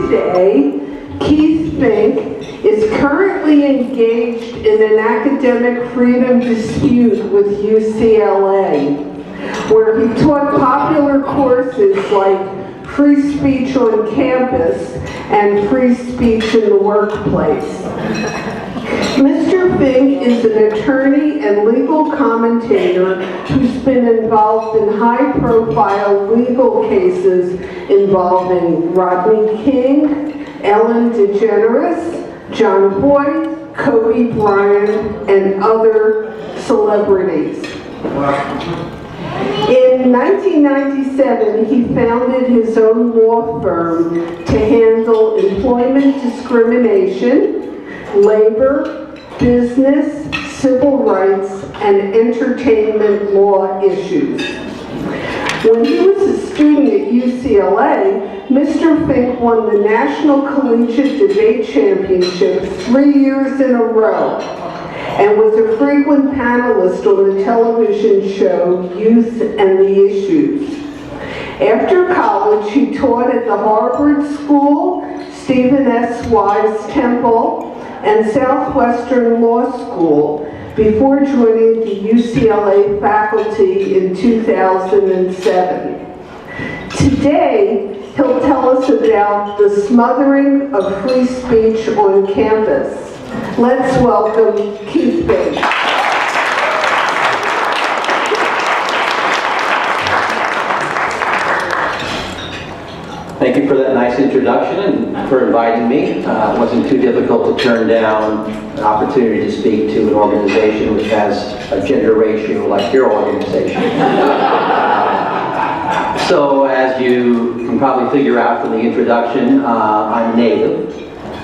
today, Keith Fink, is currently engaged in an academic freedom dispute with UCLA, where he taught popular courses like free speech on campus and free speech in the workplace. Mr. Fink is an attorney and legal commentator who's been involved in high-profile legal cases involving Rodney King, Ellen DeGeneres, John Boyd, Kobe Bryant, and other celebrities. In 1997, he founded his own law firm to handle employment discrimination, labor, business, civil rights, and entertainment law issues. When he was a student at UCLA, Mr. Fink won the National Collegiate Debate Championship 3 years in a row and was a frequent panelist on the television show Youth and the Issues. After college, he taught at the Harvard School, Stephen S. Wise Temple, and Southwestern Law School before joining the UCLA faculty in 2007. Today, he'll tell us about the smothering of free speech on campus. Let's welcome Keith Fink. Thank you for that nice introduction and for inviting me. It wasn't too difficult to turn down an opportunity to speak to an organization which has a gender ratio like your organization. So as you can probably figure out from the introduction, I'm Native,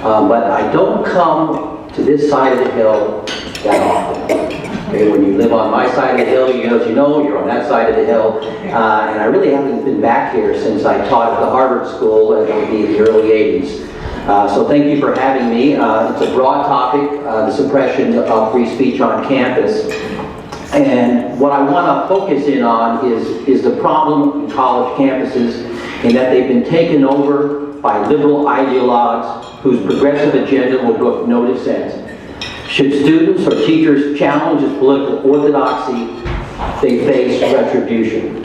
but I don't come to this side of the hill that often. Okay, when you live on my side of the hill, as you know, you're on that side of the hill. And I really haven't been back here since I taught at the Harvard School, and it would be in the early 80s. So thank you for having me. It's a broad topic, the suppression of free speech on campus. And what I want to focus in on is the problem in college campuses in that they've been taken over by liberal ideologues whose progressive agenda will brook no dissent. Should students or teachers challenge this political orthodoxy, they face retribution.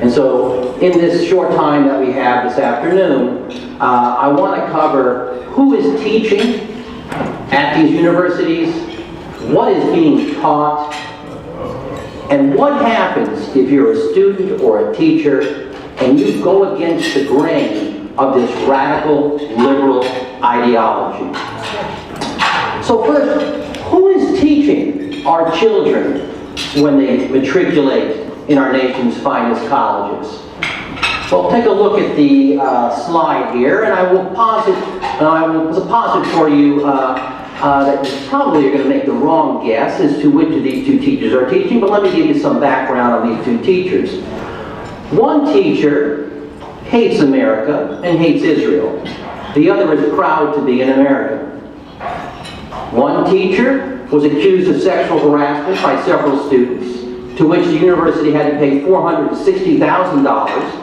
And so, in this short time that we have this afternoon, I want to cover who is teaching at these universities, what is being taught, and what happens if you're a student or a teacher and you go against the grain of this radical liberal ideology. So first, who is teaching our children when they matriculate in our nation's finest colleges? Well, take a look at the slide here, and I will pause it for you that you probably are going to make the wrong guess as to which of these two teachers are teaching, but let me give you some background on these two teachers. One teacher hates America and hates Israel. The other is proud to be an American. One teacher was accused of sexual harassment by several students, to which the university had to pay $460,000.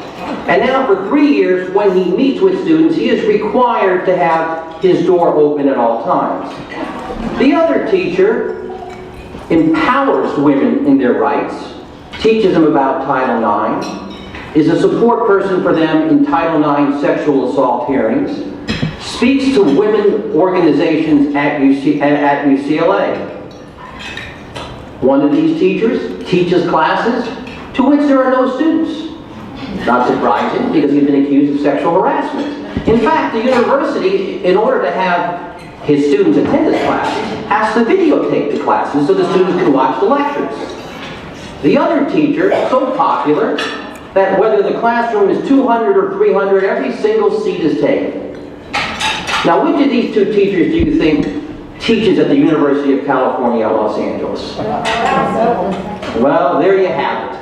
And now for 3 years, when he meets with students, he is required to have his door open at all times. The other teacher empowers women in their rights, teaches them about Title IX, is a support person for them in Title IX sexual assault hearings, speaks to women organizations at UCLA. One of these teachers teaches classes to which there are no students. Not surprising, because he's been accused of sexual harassment. In fact, the university, in order to have his students attend his classes, has to videotape the classes so the students can watch the lectures. The other teacher, so popular, that whether the classroom is 200 or 300, every single seat is taken. Now, which of these two teachers do you think teaches at the University of California, Los Angeles? Well, there you have it.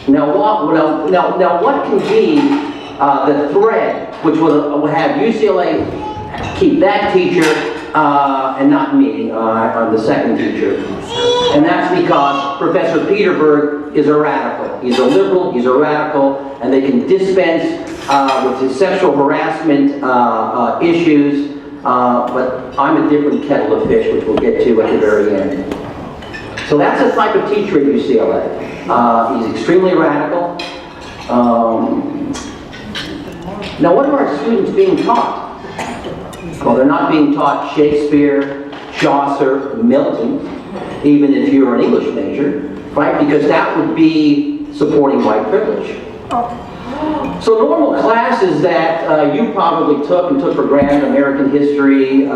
Now, what can be the thread which will have UCLA keep that teacher and not me, the second teacher? And that's because Professor Peterberg is a radical. He's a liberal, he's a radical, and they can dispense with his sexual harassment issues, but I'm a different kettle of fish, which we'll get to at the very end. So that's the type of teacher at UCLA. He's extremely radical. Now, what are our students being taught? Well, they're not being taught Shakespeare, Chaucer, Milton, even if you're an English major, right? Because that would be supporting white privilege. So normal classes that you probably took and took for granted, American history,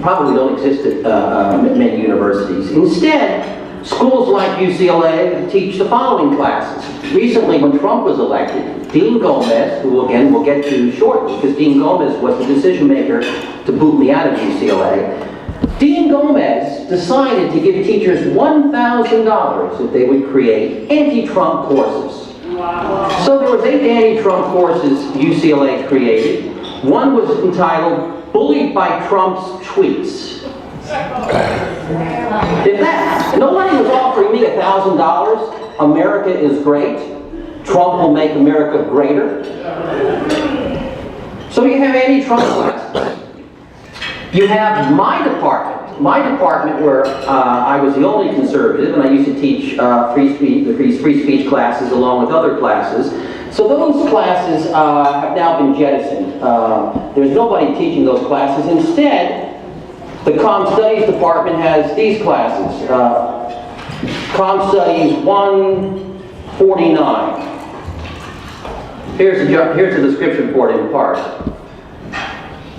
probably don't exist at many universities. Instead, schools like UCLA teach the following classes. Recently, when Trump was elected, Dean Gomez, who again we'll get to shortly, because Dean Gomez was the decision maker to boot me out of UCLA, Dean Gomez decided to give teachers $1,000 if they would create anti-Trump courses. Wow. So there was 8 anti-Trump courses UCLA created. One was entitled Bullied by Trump's Tweets. If that, nobody was offering me $1,000, America is great, Trump will make America greater. So you have anti-Trump classes. You have my department where I was the only conservative, and I used to teach the free speech classes along with other classes. So those classes have now been jettisoned. There's nobody teaching those classes. Instead, the Comm Studies department has these classes. Comm Studies 149. Here's the description for it in part.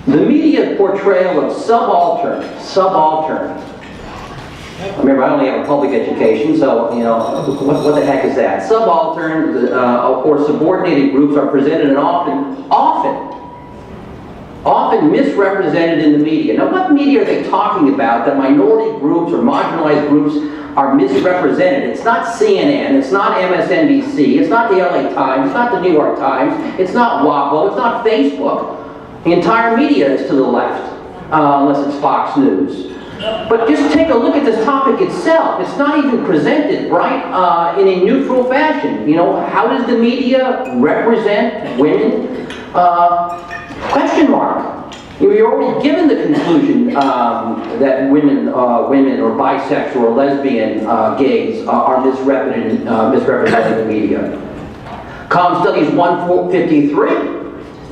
The media portrayal of subaltern. Remember, I only have a public education, so, you know, what the heck is that? Subaltern or subordinated groups are presented and often misrepresented in the media. Now, what media are they talking about that minority groups or marginalized groups are misrepresented? It's not CNN, it's not MSNBC, it's not the LA Times, it's not the New York Times, it's not WAPO, it's not Facebook. The entire media is to the left, unless it's Fox News. But just take a look at this topic itself. It's not even presented, right, in a neutral fashion. You know, how does the media represent women? Question mark. You're already given the conclusion that women or bisexual or lesbian gays are misrepresented in the media. Comm Studies 153,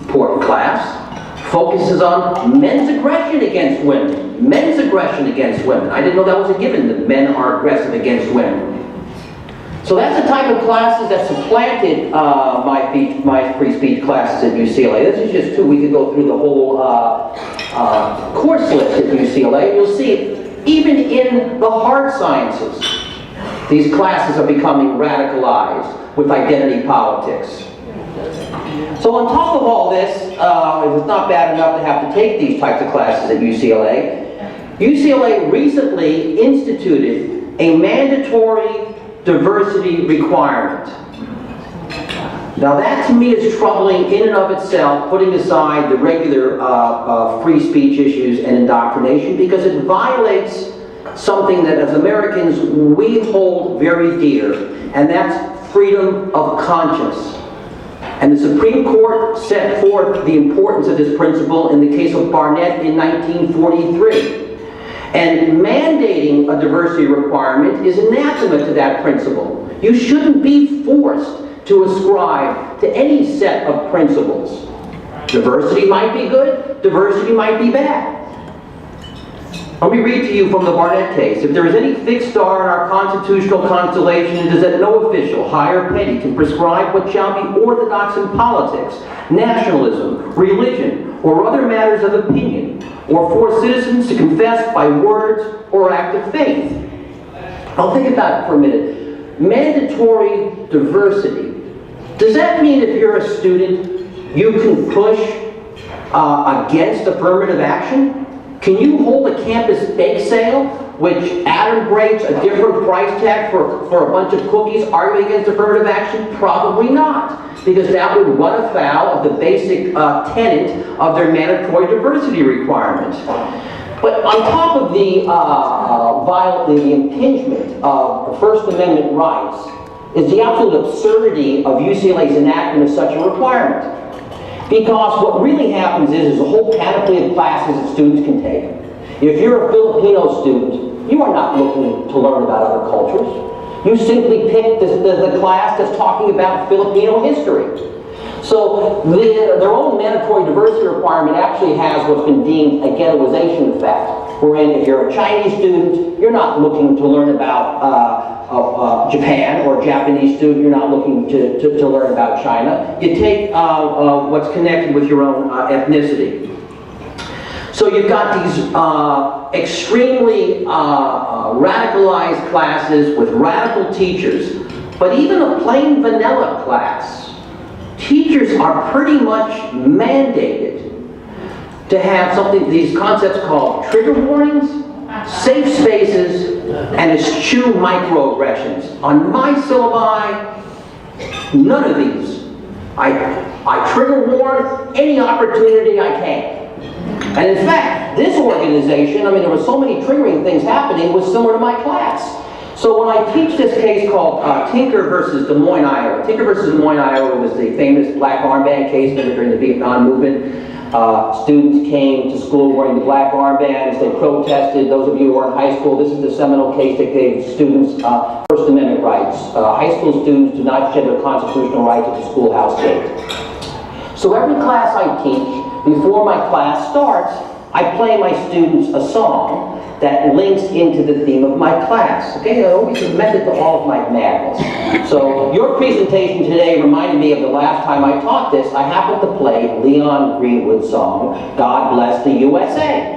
important class, focuses on men's aggression against women. Men's aggression against women. I didn't know that was a given, that men are aggressive against women. So that's the type of classes that supplanted my free speech classes at UCLA. This is just 2. We could go through the whole course list at UCLA. You'll see, even in the hard sciences, these classes are becoming radicalized with identity politics. So on top of all this, it was not bad enough to have to take these types of classes at UCLA. UCLA recently instituted a mandatory diversity requirement. Now that to me is troubling in and of itself, putting aside the regular free speech issues and indoctrination, because it violates something that as Americans we hold very dear, and that's freedom of conscience. And the Supreme Court set forth the importance of this principle in the case of Barnett in 1943. And mandating a diversity requirement is anathema to that principle. You shouldn't be forced to ascribe to any set of principles. Diversity might be good, diversity might be bad. Let me read to you from the Barnett case. If there is any fixed star in our constitutional constellation, it is that no official, high or petty, can prescribe what shall be orthodox in politics, nationalism, religion, or other matters of opinion, or force citizens to confess by words or act of faith. I'll think about it for a minute. Mandatory diversity. Does that mean if you're a student, you can push against affirmative action? Can you hold a campus bake sale which adumbrates a different price tag for a bunch of cookies arguing against affirmative action? Probably not, because that would run afoul of the basic tenet of their mandatory diversity requirement. But on top of the impingement of First Amendment rights, is the absolute absurdity of UCLA's enactment of such a requirement. Because what really happens is a whole panoply of classes that students can take. If you're a Filipino student, you are not looking to learn about other cultures. You simply pick the class that's talking about Filipino history. So their own mandatory diversity requirement actually has what's been deemed a ghettoization effect, wherein if you're a Chinese student, you're not looking to learn about Japan, or a Japanese student, you're not looking to learn about China. You take what's connected with your own ethnicity. So you've got these extremely radicalized classes with radical teachers, but even a plain vanilla class, teachers are pretty much mandated to have something, these concepts called trigger warnings, safe spaces, and eschew microaggressions. On my syllabi, none of these. I trigger warn any opportunity I can. And in fact, this organization, I mean, there were so many triggering things happening, was similar to my class. So when I teach this case called Tinker versus Des Moines, Iowa. Tinker versus Des Moines, Iowa was the famous black armband case during the Vietnam movement. Students came to school wearing the black armbands. They protested. Those of you who are in high school, this is the seminal case that gave students First Amendment rights. High school students do not shed their constitutional rights at the schoolhouse gate. So every class I teach, before my class starts, I play my students a song that links into the theme of my class. Okay, I always a method to all of my madness. So your presentation today reminded me of the last time I taught this. I happened to play Leon Greenwood's song, God Bless the USA.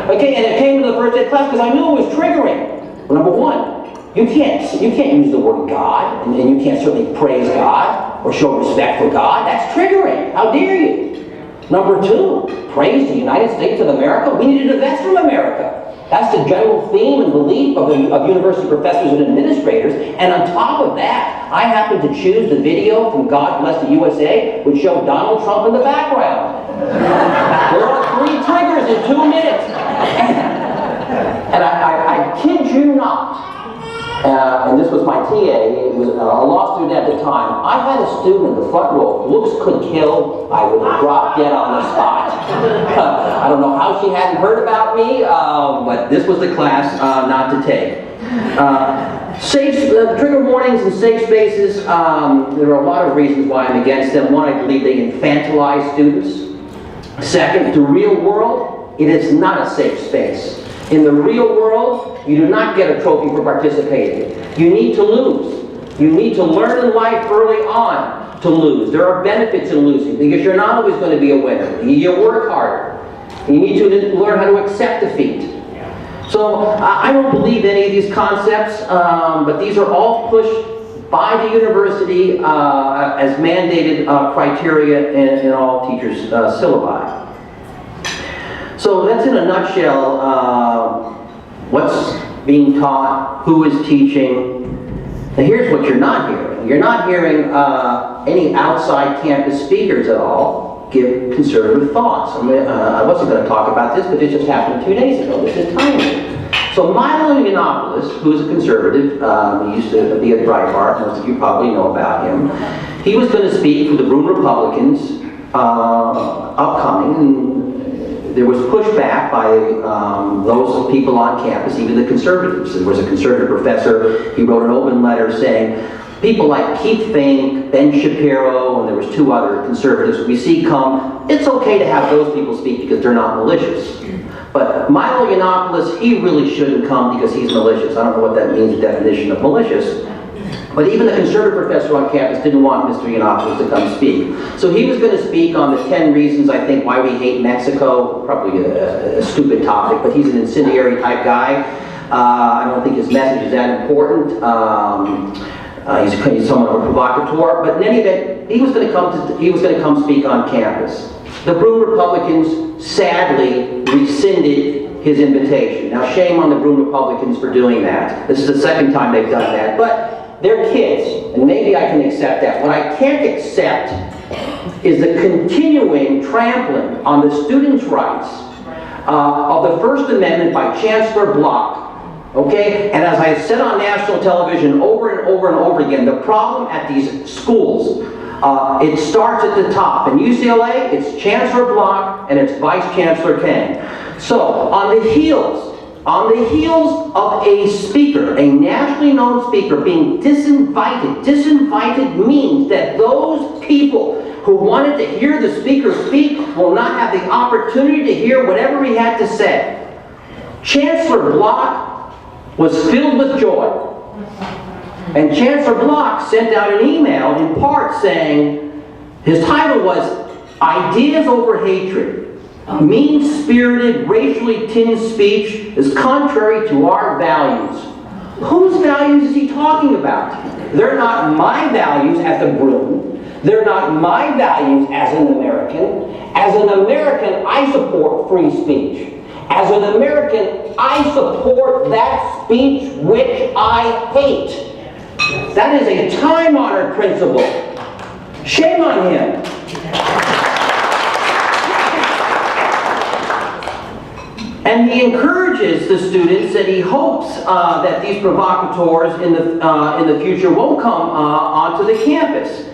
Okay, and it came to the first day of class because I knew it was triggering. Well, number one, you can't use the word God, and you can't certainly praise God or show respect for God. That's triggering. How dare you? Number two, praise the United States of America. We need to divest from America. That's the general theme and belief of university professors and administrators. And on top of that, I happen to choose the video from God Bless the USA, which showed Donald Trump in the background. There are 3 triggers in 2 minutes. And I kid you not. And this was my TA, it was a law student at the time. I had a student in the front row, looks could kill, I would have dropped dead on the spot. I don't know how she hadn't heard about me, but this was the class not to take. Trigger warnings and safe spaces, there are a lot of reasons why I'm against them. One, I believe they infantilize students. Second, the real world, it is not a safe space. In the real world, you do not get a trophy for participating. You need to lose. You need to learn in life early on to lose. There are benefits in losing because you're not always going to be a winner. You work harder. You need to learn how to accept defeat. So I don't believe any of these concepts, but these are all pushed by the university as mandated criteria in all teachers' syllabi. So that's in a nutshell what's being taught, who is teaching. Now here's what you're not hearing. You're not hearing any outside campus speakers at all give conservative thoughts. I wasn't going to talk about this, but this just happened 2 days ago. This is timely. So Milo Yiannopoulos, who is a conservative, he used to be at Breitbart, most of you probably know about him. He was going to speak for the Broome Republicans upcoming, and there was pushback by those people on campus, even the conservatives. There was a conservative professor, he wrote an open letter saying, people like Keith Fink, Ben Shapiro, and there was 2 other conservatives we see come, it's okay to have those people speak because they're not malicious. But Milo Yiannopoulos, he really shouldn't come because he's malicious. I don't know what that means, the definition of malicious. But even the conservative professor on campus didn't want Mr. Yiannopoulos to come speak. So he was going to speak on the 10 reasons, I think, why we hate Mexico. Probably a stupid topic, but he's an incendiary type guy. I don't think his message is that important. He's somewhat of a provocateur. But in any event, he was going to come speak on campus. The Broome Republicans sadly rescinded his invitation. Now, shame on the Broome Republicans for doing that. This is the 2nd time they've done that. But they're kids, and maybe I can accept that. What I can't accept is the continuing trampling on the students' rights of the First Amendment by Chancellor Block Okay? And as I said on national television over and over and over again, the problem at these schools, it starts at the top. In UCLA, it's Chancellor Block and it's Vice Chancellor Kang. So, on the heels of a speaker, a nationally known speaker, being disinvited means that those people who wanted to hear the speaker speak will not have the opportunity to hear whatever he had to say. Chancellor Block was filled with joy. And Chancellor Block sent out an email in part saying, his title was, Ideas Over Hatred. Mean-spirited, racially tinged speech is contrary to our values. Whose values is he talking about? They're not my values as a Bruin. They're not my values as an American. As an American, I support free speech. As an American, I support that speech which I hate. That is a time-honored principle. Shame on him. And he encourages the students, and he hopes that these provocateurs in the future won't come onto the campus.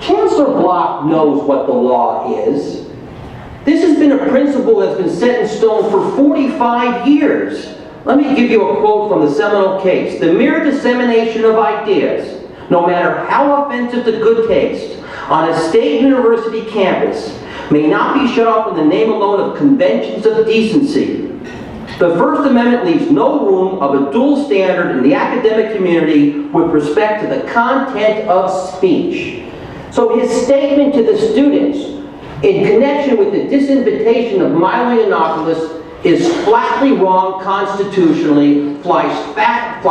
Chancellor Block knows what the law is. This has been a principle that's been set in stone for 45 years. Let me give you a quote from the seminal case. The mere dissemination of ideas, no matter how offensive to good taste, on a state university campus may not be shut off in the name alone of conventions of decency. The First Amendment leaves no room of a dual standard in the academic community with respect to the content of speech. So his statement to the students in connection with the disinvitation of Milo Yiannopoulos is flatly wrong constitutionally, flies flat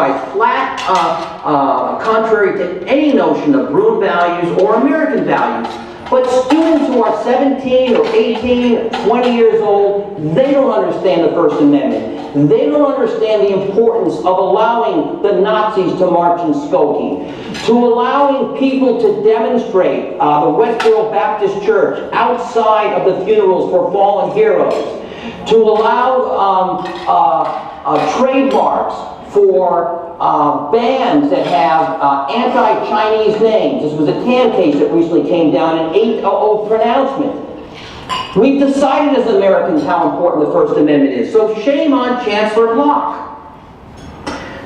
contrary to any notion of Bruin values or American values. But students who are 17 or 18 or 20 years old, they don't understand the First Amendment. They don't understand the importance of allowing the Nazis to march in Skokie, to allowing people to demonstrate the Westboro Baptist Church outside of the funerals for fallen heroes, to allow trademarks for bands that have anti-Chinese names. This was a TAN case that recently came down, an 8-0 pronouncement. We've decided as Americans how important the First Amendment is, so shame on Chancellor Block.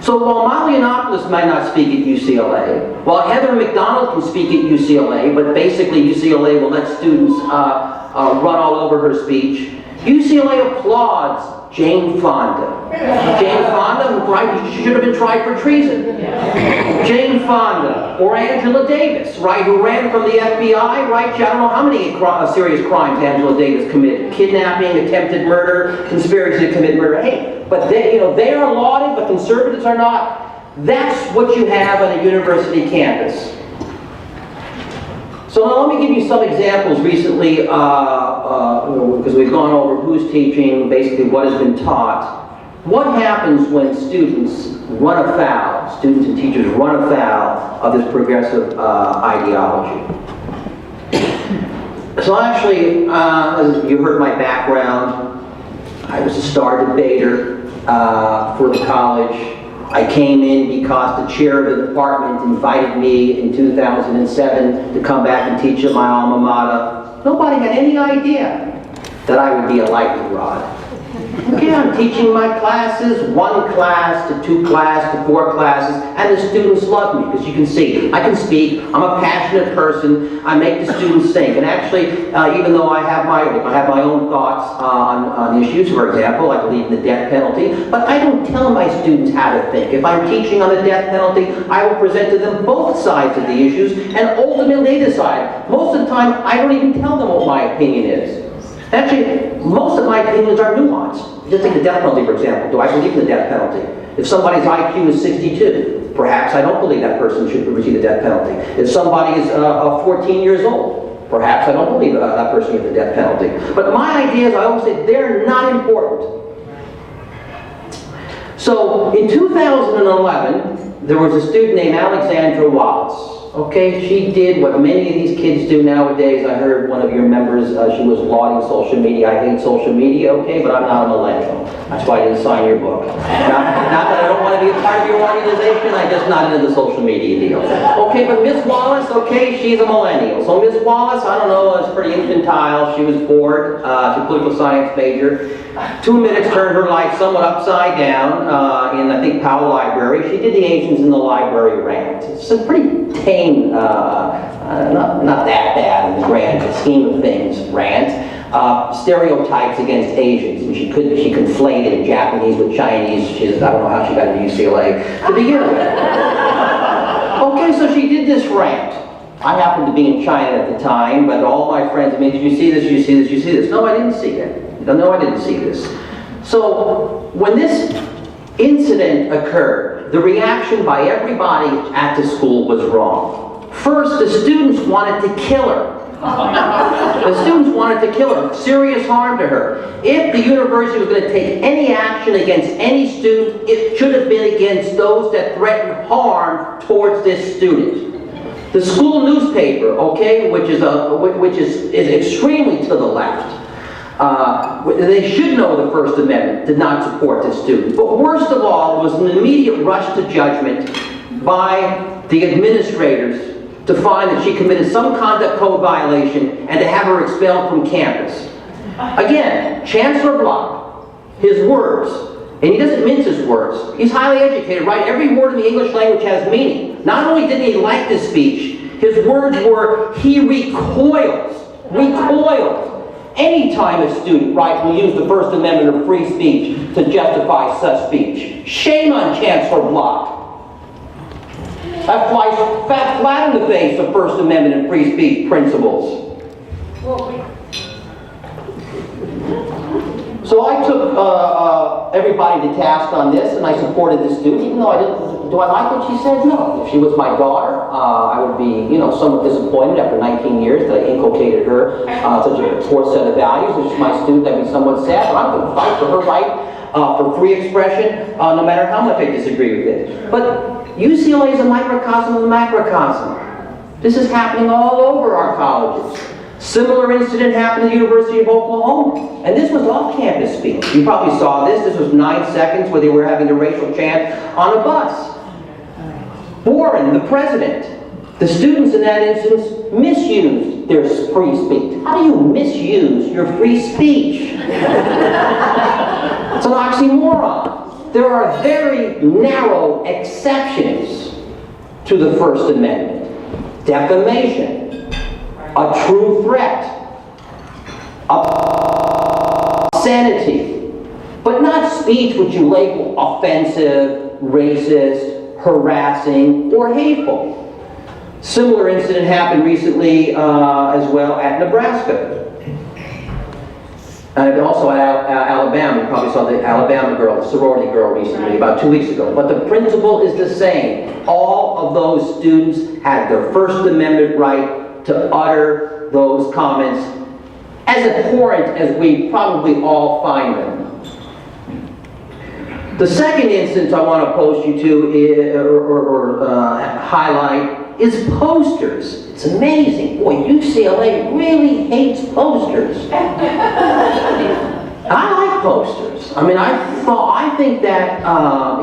So while Milo Yiannopoulos might not speak at UCLA, while Heather McDonald can speak at UCLA, but basically UCLA will let students run all over her speech, UCLA applauds Jane Fonda. Jane Fonda, right, she should have been tried for treason. Jane Fonda, or Angela Davis, right, who ran from the FBI, right? I don't know how many serious crimes Angela Davis committed. Kidnapping, attempted murder, conspiracy to commit murder. Hey, but they are lauded, but conservatives are not. That's what you have on a university campus. So now let me give you some examples recently, because we've gone over who's teaching, basically what has been taught. What happens when students run afoul, students and teachers run afoul of this progressive ideology? So actually, as you heard my background, I was a star debater for the college. I came in because the chair of the department invited me in 2007 to come back and teach at my alma mater. Nobody had any idea that I would be a lightning rod. Okay, I'm teaching my classes, 1 class to 2 class to 4 classes, and the students love me because you can see, I can speak, I'm a passionate person, I make the students think. And actually, even though I have my own thoughts on issues, for example, I believe in the death penalty, but I don't tell my students how to think. If I'm teaching on the death penalty, I will present to them both sides of the issues, and ultimately they decide. Most of the time, I don't even tell them what my opinion is. Actually, most of my opinions are nuanced. Just take the death penalty, for example. Do I believe in the death penalty? If somebody's IQ is 62, perhaps I don't believe that person should receive the death penalty. If somebody is 14 years old, perhaps I don't believe that person gets the death penalty. But my ideas, I always say, they're not important. So, in 2011, there was a student named Alexandra Wallace. okay? She did what many of these kids do nowadays. I heard one of your members, she was lauding social media. I hate social media, okay, but I'm not a millennial. That's why I didn't sign your book. Not that I don't want to be a part of your organization, I'm just not into the social media deal. Okay, but Miss Wallace, okay, she's a millennial. So Miss Wallace, I don't know, is pretty infantile. She was bored, she's a political science major. 2 minutes turned her life somewhat upside down in, I think, Powell Library. She did the Asians in the Library rant. It's a pretty tame, not that bad in the grand scheme of things, rant. Stereotypes against Asians, and she conflated Japanese with Chinese. I don't know how she got into UCLA to begin with. Okay, so she did this rant. I happened to be in China at the time, but all my friends, I mean, did you see this, did you see this, did you see this? No, I didn't see it. No, I didn't see this. So, when this incident occurred, the reaction by everybody at the school was wrong. First, the students wanted to kill her. The students wanted to kill her, serious harm to her. If the university was going to take any action against any student, it should have been against those that threatened harm towards this student. The school newspaper, okay, which is extremely to the left, they should know the First Amendment did not support this student. But worst of all was an immediate rush to judgment by the administrators to find that she committed some conduct code violation and to have her expelled from campus. Again, Chancellor Block, his words, and he doesn't mince his words, he's highly educated, right? Every word in the English language has meaning. Not only didn't he like this speech, his words were, he recoils. Anytime a student, right, will use the First Amendment of free speech to justify such speech. Shame on Chancellor Block. That flies flat in the face of First Amendment and free speech principles. So I took everybody to task on this, and I supported this student, even though I didn't. Do I like what she said? No. If she was my daughter, I would be, somewhat disappointed after 19 years that I inculcated her such a poor set of values. If she's my student, I'd be somewhat sad, but I'm going to fight for her right for free expression, no matter how much I disagree with it. But UCLA is a microcosm of a macrocosm. This is happening all over our colleges. Similar incident happened at the University of Oklahoma. And this was off-campus speech. You probably saw this. This was 9 seconds where they were having a racial chant on a bus. Warren, the president, the students in that instance misused their free speech. How do you misuse your free speech? It's an oxymoron. There are very narrow exceptions to the First Amendment. Defamation, a true threat, obscenity, but not speech which you label offensive, racist, harassing, or hateful. Similar incident happened recently as well at Nebraska. And also at Alabama. You probably saw the Alabama girl, the sorority girl recently, about 2 weeks ago. But the principle is the same. All of those students had their First Amendment right to utter those comments, as abhorrent as we probably all find them. The second instance I want to post you to highlight is posters. It's amazing. Boy, UCLA really hates posters. I like posters. I mean, I think that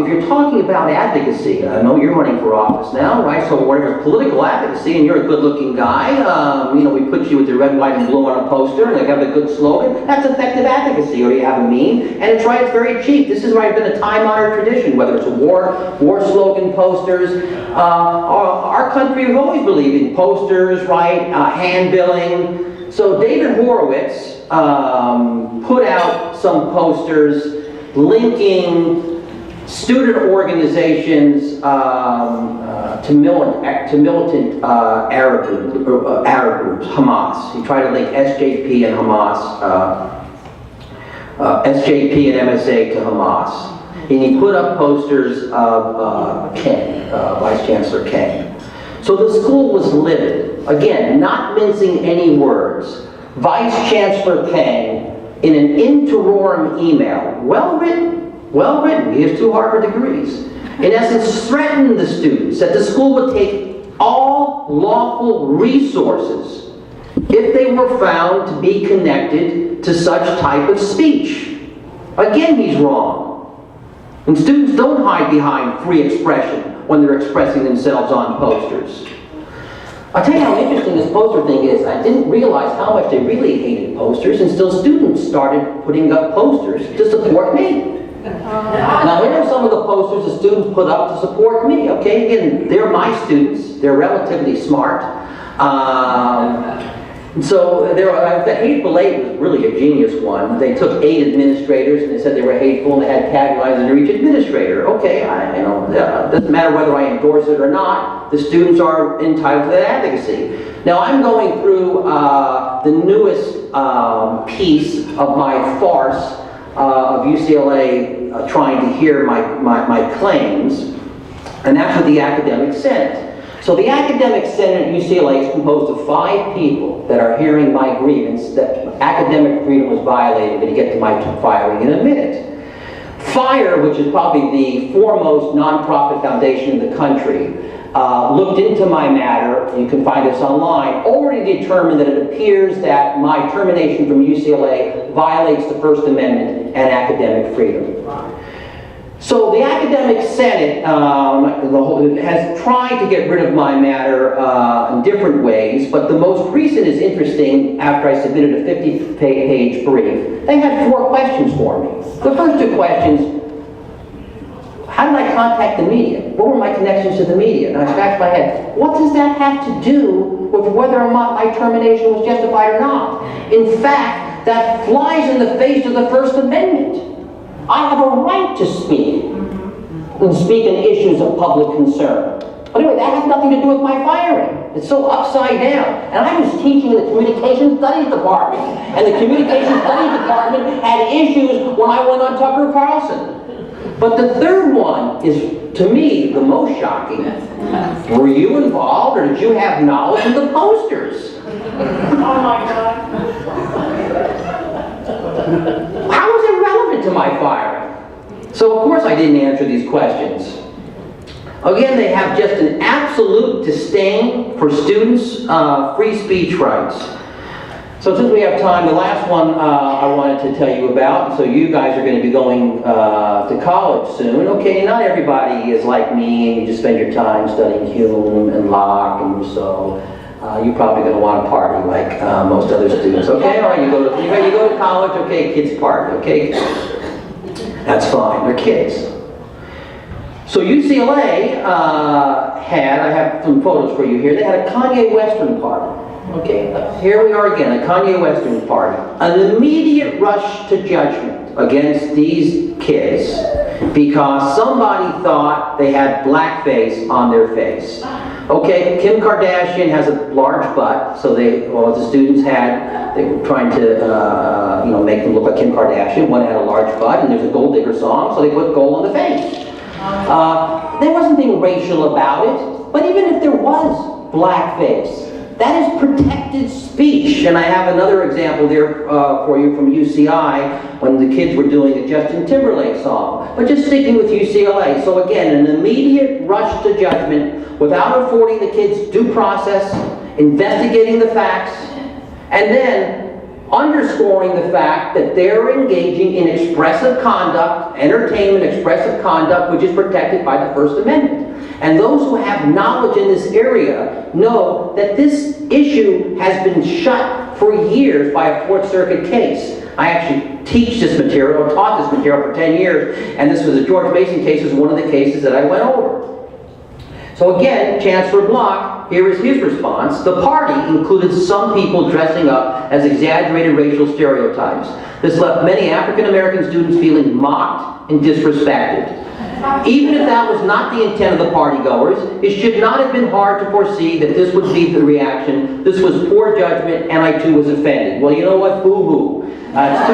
if you're talking about advocacy, I know you're running for office now, right? So whatever political advocacy, and you're a good-looking guy, we put you with the red, white, and blue on a poster, and they have a good slogan. That's effective advocacy, or you have a meme, and it's right. It's very cheap. This has been a time-honored tradition, whether it's a war slogan posters. Our country has always believed in posters, right? Handbilling. So David Horowitz put out some posters linking student organizations to militant Arab groups, Hamas. He tried to link SJP and Hamas, SJP and MSA to Hamas. And he put up posters of King, Vice Chancellor King. So the school was livid. Again, not mincing any words. Vice Chancellor King, in an interim email, well written, he has 2 Harvard degrees, in essence threatened the students that the school would take all lawful resources if they were found to be connected to such type of speech. Again, he's wrong. And students don't hide behind free expression when they're expressing themselves on posters. I'll tell you how interesting this poster thing is. I didn't realize how much they really hated posters until students started putting up posters to support me. Now here are some of the posters the students put up to support me. Okay, again, they're my students. They're relatively smart. So the hateful eight was really a genius one. They took 8 administrators and they said they were hateful and they had taglines under each administrator. Okay, it doesn't matter whether I endorse it or not. The students are entitled to that advocacy. Now I'm going through the newest piece of my farce of UCLA trying to hear my claims, and that's with the Academic Senate. So the Academic Senate at UCLA is composed of 5 people that are hearing my grievance that academic freedom was violated. I'm going to get to my firing in a minute. FIRE, which is probably the foremost nonprofit foundation in the country, looked into my matter, you can find this online, already determined that it appears that my termination from UCLA violates the First Amendment and academic freedom. So the Academic Senate has tried to get rid of my matter in different ways, but the most recent is interesting. After I submitted a 50-page brief, they had 4 questions for me. The first 2 questions: how did I contact the media? What were my connections to the media? And I scratched my head. What does that have to do with whether or not my termination was justified or not? In fact, that flies in the face of the First Amendment. I have a right to speak and speak on issues of public concern. But anyway, that has nothing to do with my firing. It's so upside down. And I was teaching in the Communications Studies Department. And the Communications Studies Department had issues when I went on Tucker Carlson. But the third one is, to me, the most shocking. Were you involved, or did you have knowledge of the posters? Oh my God. How is it relevant to my firing? So, of course, I didn't answer these questions. Again, they have just an absolute disdain for students' free speech rights. So since we have time, the last one I wanted to tell you about, so you guys are going to be going to college soon. Okay, not everybody is like me and you just spend your time studying Hume and Locke and Rousseau. You're probably going to want to party like most other students. Okay, all right, you go to college, okay, kids party, okay? That's fine, they're kids. So UCLA I have some photos for you here, they had a Kanye Western party. Okay, here we are again, a Kanye Western party. An immediate rush to judgment against these kids because somebody thought they had blackface on their face. Okay, Kim Kardashian has a large butt, so the students they were trying to make them look like Kim Kardashian. One had a large butt, and there's a Gold Digger song, so they put gold on the face. There wasn't anything racial about it, but even if there was blackface, that is protected speech. And I have another example there for you from UCI when the kids were doing a Justin Timberlake song. But just sticking with UCLA. So again, an immediate rush to judgment without affording the kids due process, investigating the facts, and then underscoring the fact that they're engaging in expressive conduct, entertainment expressive conduct, which is protected by the First Amendment. And those who have knowledge in this area know that this issue has been shut for years by a Fourth Circuit case. I actually teach this material, or taught this material for 10 years, and this was the George Mason case, was one of the cases that I went over. So again, Chancellor Block, here is his response. The party included some people dressing up as exaggerated racial stereotypes. This left many African American students feeling mocked and disrespected. Even if that was not the intent of the partygoers, it should not have been hard to foresee that this would be the reaction. This was poor judgment, and I too was offended. Well, you know what? Boo-hoo. That's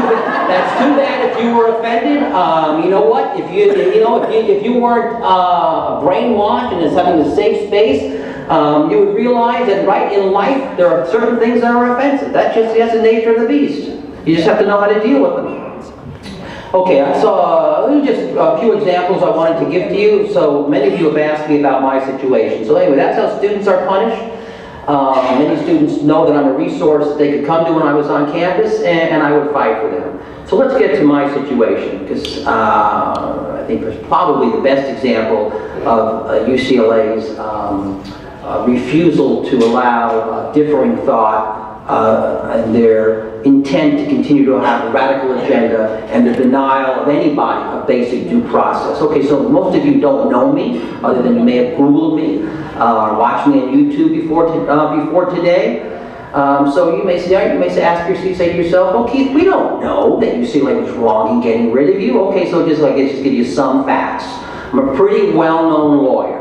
too bad if you were offended. You know what? If you weren't brainwashed and it's having a safe space, you would realize that right in life there are certain things that are offensive. That's the nature of the beast. You just have to know how to deal with them. Okay, I saw just a few examples I wanted to give to you. So many of you have asked me about my situation. So anyway, that's how students are punished. Many students know that I'm a resource that they could come to when I was on campus, and I would fight for them. So let's get to my situation, because I think it's probably the best example of UCLA's refusal to allow differing thought and their intent to continue to have a radical agenda and the denial of anybody of basic due process. Okay, so most of you don't know me, other than you may have Googled me or watched me on YouTube before today. So you may say, say to yourself, well, Keith, we don't know that UCLA was wrong in getting rid of you. Okay, so just give you some facts. I'm a pretty well-known lawyer.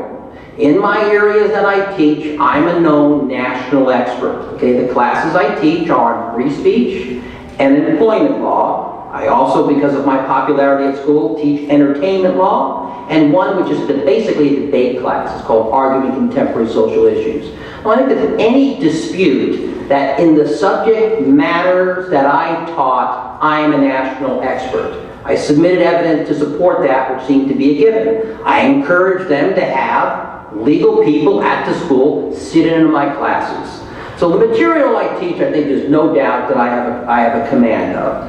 In my areas that I teach, I'm a known national expert. Okay, the classes I teach are on free speech and employment law. I also, because of my popularity at school, teach entertainment law, and one which is basically a debate class. It's called Arguing Contemporary Social Issues. Well, I think that any dispute that in the subject matters that I taught, I am a national expert. I submitted evidence to support that, which seemed to be a given. I encouraged them to have legal people at the school sit in my classes. So the material I teach, I think there's no doubt that I have a command of.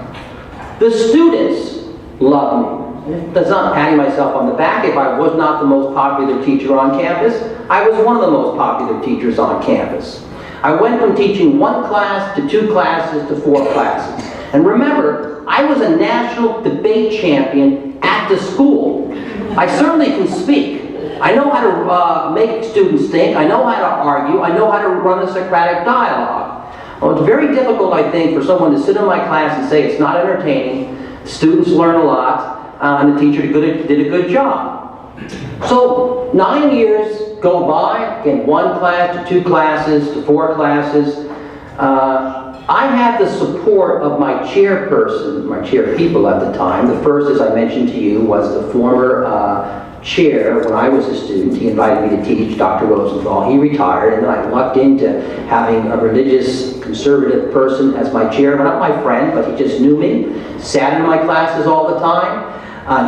The students love me. That's not patting myself on the back. If I was not the most popular teacher on campus, I was one of the most popular teachers on campus. I went from teaching 1 class to 2 classes to 4 classes. And remember, I was a national debate champion at the school. I certainly can speak. I know how to make students think. I know how to argue. I know how to run a Socratic dialogue. Well, it's very difficult, I think, for someone to sit in my class and say it's not entertaining, students learn a lot, and the teacher did a good job. So 9 years go by, again, 1 class to 2 classes to 4 classes. I had the support of my chairperson, my chair people at the time. The first, as I mentioned to you, was the former chair when I was a student. He invited me to teach, Dr. Rosenthal. He retired, and then I lucked into having a religious conservative person as my chair, not my friend, but he just knew me, sat in my classes all the time.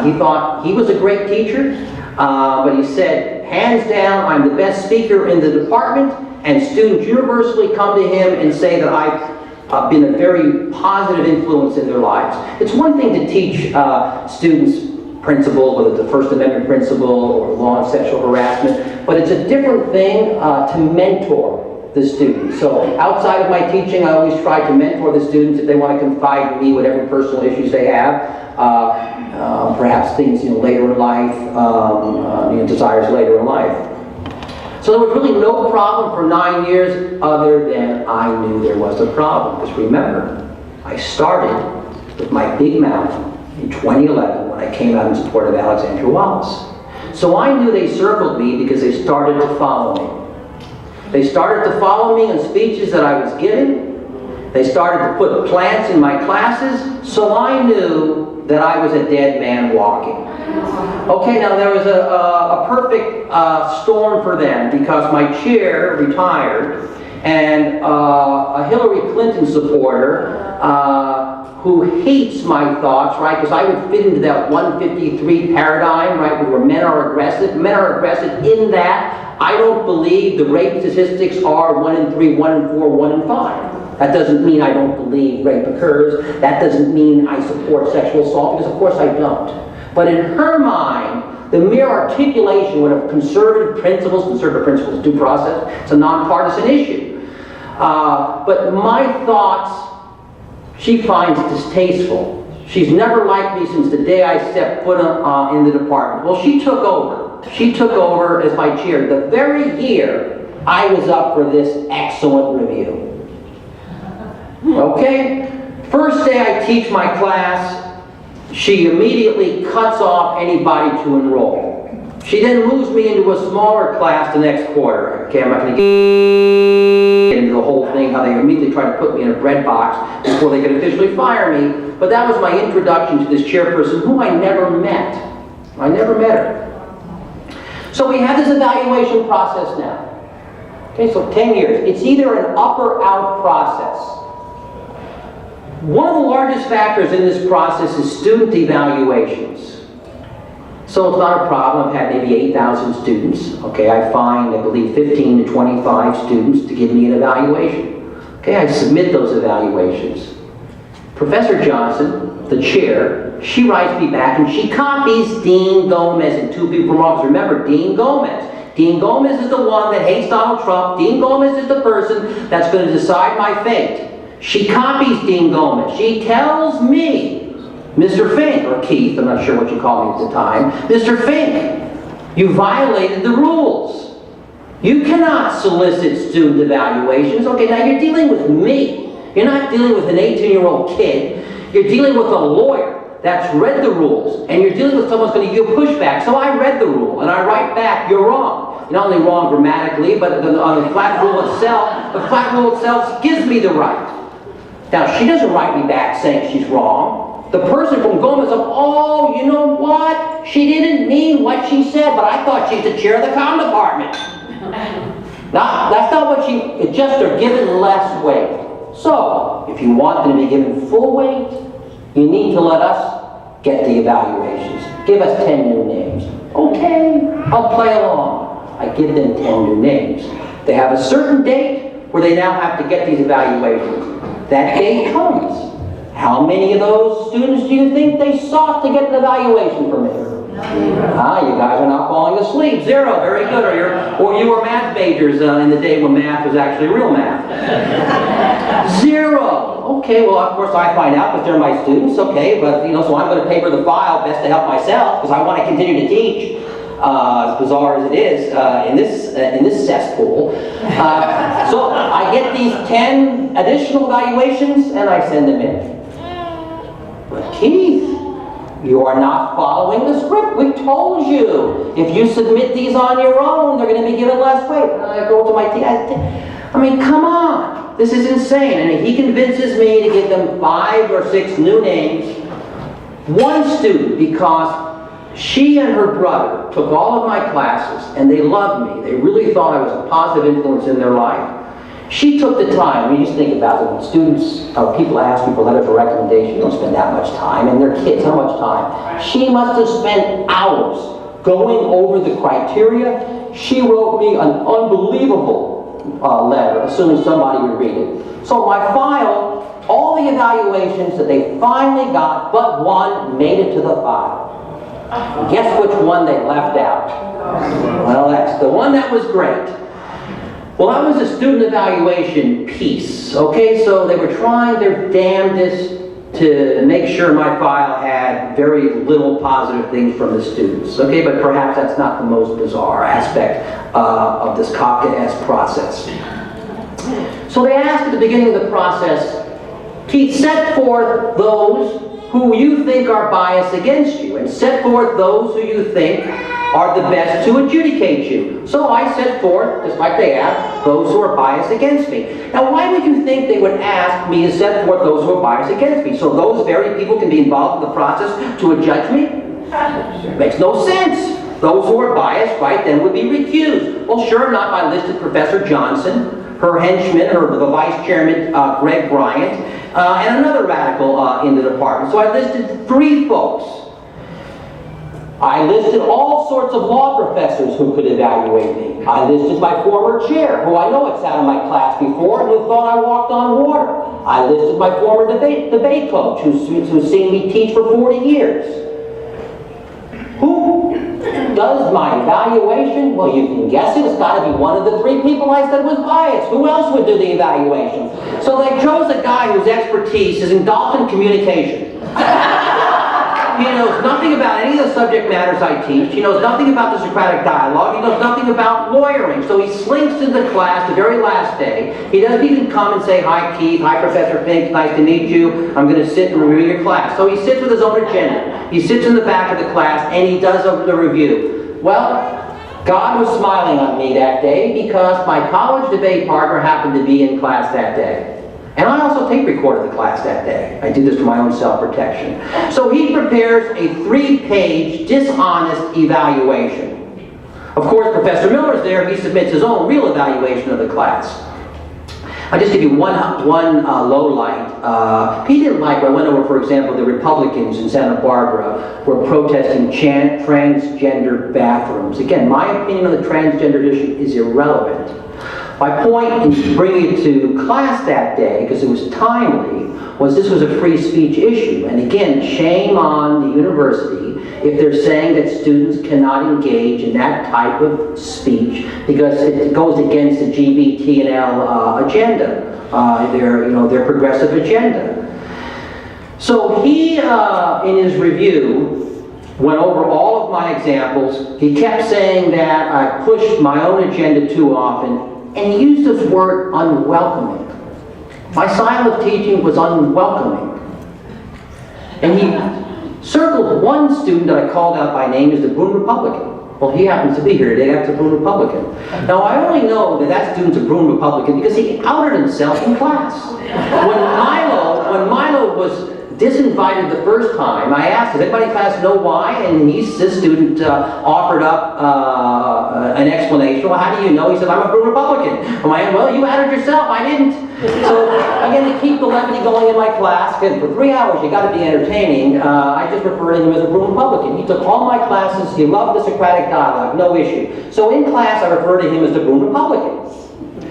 He thought he was a great teacher, but he said, hands down, I'm the best speaker in the department, and students universally come to him and say that I've been a very positive influence in their lives. It's one thing to teach students principle, whether it's the First Amendment principle or law on sexual harassment, but it's a different thing to mentor the students. So outside of my teaching, I always try to mentor the students if they want to confide in me whatever personal issues they have, perhaps things later in life, desires later in life. So there was really no problem for 9 years other than I knew there was a problem. Because remember, I started with my big mouth in 2011 when I came out in support of Alexandra Wallace. So I knew they circled me because they started to follow me. They started to follow me in speeches that I was giving. They started to put plants in my classes, so I knew that I was a dead man walking. Okay, now there was a perfect storm for them because my chair retired, and a Hillary Clinton supporter who hates my thoughts, right, because I would fit into that 153 paradigm, right, where men are aggressive. Men are aggressive in that I don't believe the rape statistics are 1 in 3, 1 in 4, 1 in 5. That doesn't mean I don't believe rape occurs. That doesn't mean I support sexual assault, because of course I don't. But in her mind, the mere articulation of conservative principles, due process, it's a nonpartisan issue. But my thoughts, she finds distasteful. She's never liked me since the day I stepped foot in the department. Well, she took over. She took over as my chair the very year I was up for this excellent review. Okay? First day I teach my class, she immediately cuts off anybody to enroll. She then moves me into a smaller class the next quarter. Okay, I'm not going to get into the whole thing, how they immediately try to put me in a bread box before they could officially fire me. But that was my introduction to this chairperson, whom I never met. I never met her. So we have this evaluation process now. Okay, so 10 years. It's either an up or out process. One of the largest factors in this process is student evaluations. So it's not a problem. I've had maybe 8,000 students. Okay, I find, I believe, 15 to 25 students to give me an evaluation. Okay, I submit those evaluations. Professor Johnson, the chair, she writes me back and she copies Dean Gomez and two people from office. Remember, Dean Gomez. Dean Gomez is the one that hates Donald Trump. Dean Gomez is the person that's going to decide my fate. She copies Dean Gomez. She tells me, Mr. Fink, or Keith, I'm not sure what you called me at the time, Mr. Fink, you violated the rules. You cannot solicit student evaluations. Okay, now you're dealing with me. You're not dealing with an 18-year-old kid. You're dealing with a lawyer that's read the rules, and you're dealing with someone who's going to give you a pushback. So I read the rule, and I write back, you're wrong. You're not only wrong grammatically, but on the flat rule itself, the flat rule itself gives me the right. Now, she doesn't write me back saying she's wrong. The person from Gomez said, oh, you know what? She didn't mean what she said, but I thought she's the chair of the comm department. Now, that's not what she, it's just they're given less weight. So, if you want them to be given full weight, you need to let us get the evaluations. Give us 10 new names. Okay, I'll play along. I give them 10 new names. They have a certain date where they now have to get these evaluations. That date comes. How many of those students do you think they sought to get an evaluation from me? Ah, you guys are not falling asleep. 0, very good. Or you were math majors in the day when math was actually real math. 0. Okay, well, of course I find out because they're my students. Okay, but so I'm going to paper the file best to help myself because I want to continue to teach. As bizarre as it is in this cesspool. So I get these 10 additional evaluations and I send them in. But Keith, you are not following the script. We told you. If you submit these on your own, they're going to be given less weight. And I go to my team. I mean, come on. This is insane. And he convinces me to give them 5 or 6 new names. One student, because she and her brother took all of my classes and they loved me. They really thought I was a positive influence in their life. She took the time. I mean, you just think about it. When students or people ask me for letters of recommendation, you don't spend that much time. And their kids, how much time? She must have spent hours going over the criteria. She wrote me an unbelievable letter, assuming somebody would read it. So my file, all the evaluations that they finally got, but one made it to the file. Guess which one they left out? Well, that's the one that was great. Well, that was a student evaluation piece. Okay, so they were trying their damnedest to make sure my file had very little positive things from the students. Okay, but perhaps that's not the most bizarre aspect of this Kafkaesque process. So they asked at the beginning of the process, Keith, set forth those who you think are biased against you, and set forth those who you think are the best to adjudicate you. So I set forth, just like they asked, those who are biased against me. Now, why would you think they would ask me to set forth those who are biased against me? So those very people can be involved in the process to judge me? Makes no sense. Those who are biased, right, then would be recused. Well, sure enough, I listed Professor Johnson, her henchman, the vice chairman, Greg Bryant, and another radical in the department. So I listed 3 folks. I listed all sorts of law professors who could evaluate me. I listed my former chair, who I know had sat in my class before and who thought I walked on water. I listed my former debate coach, who's seen me teach for 40 years. Who does my evaluation? Well, you can guess it. It's got to be one of the 3 people I said was biased. Who else would do the evaluation? So they chose a guy whose expertise is in dolphin communication. He knows nothing about any of the subject matters I teach. He knows nothing about the Socratic dialogue. He knows nothing about lawyering. So he slinks into class the very last day. He doesn't even come and say, hi, Keith. Hi, Professor Fink. Nice to meet you. I'm going to sit and review your class. So he sits with his own agenda. He sits in the back of the class and he does the review. Well, God was smiling on me that day because my college debate partner happened to be in class that day. And I also tape recorded the class that day. I did this for my own self-protection. So he prepares a 3-page dishonest evaluation. Of course, Professor Miller's there. He submits his own real evaluation of the class. I'll just give you one low light. He didn't like when I went over, for example, the Republicans in Santa Barbara were protesting transgender bathrooms. Again, my opinion on the transgender issue is irrelevant. My point in bringing it to class that day, because it was timely, was this was a free speech issue. And again, shame on the university if they're saying that students cannot engage in that type of speech because it goes against the GBT&L agenda, their progressive agenda. So he, in his review, went over all of my examples. He kept saying that I pushed my own agenda too often, and he used this word unwelcoming. My style of teaching was unwelcoming. And he circled one student that I called out by name as the Bruin Republican. Well, he happens to be here today, that's a Bruin Republican. Now, I only know that that student's a Bruin Republican because he outed himself in class. When Milo was disinvited the first time, I asked, does anybody in class know why? And this student offered up an explanation. Well, how do you know? He said, I'm a Bruin Republican. Well, you outed yourself, I didn't. So, again, to keep the levity going in my class, because for 3 hours you got to be entertaining, I just referred to him as a Bruin Republican. He took all my classes, he loved the Socratic dialogue, no issue. So in class I referred to him as the Bruin Republican.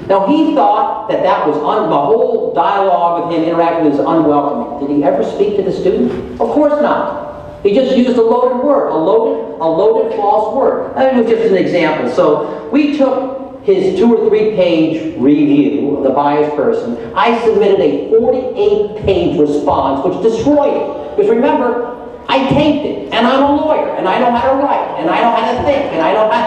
Now he thought that that was, the whole dialogue with him interacting was unwelcoming. Did he ever speak to the student? Of course not. He just used a loaded word, a loaded false word. That was just an example. So we took his 2 or 3 page review of the biased person. I submitted a 48-page response which destroyed it. Because remember, I taped it, and I'm a lawyer, and I know how to write, and I know how to think, and I know how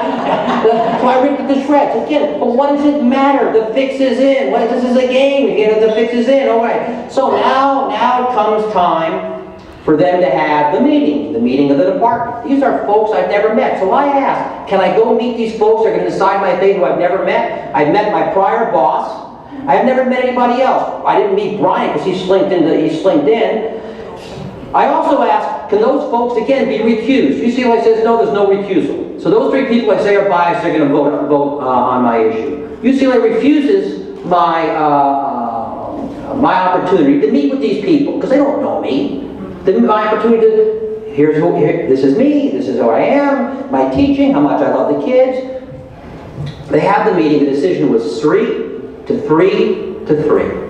so I ripped it to shreds. Again, but what does it matter? The fix is in. This is a game. Again, the fix is in. All right. So now it comes time for them to have the meeting of the department. These are folks I've never met. So I asked, can I go meet these folks that are going to decide my fate who I've never met? I've met my prior boss. I've never met anybody else. I didn't meet Brian because he slinked in. I also asked, can those folks, again, be recused? UCLA says, no, there's no recusal. So those 3 people I say are biased, they're going to vote on my issue. UCLA refuses my opportunity to meet with these people, because they don't know me. My opportunity to, this is me, this is who I am, my teaching, how much I love the kids. They have the meeting, the decision was 3 to 3 to 3.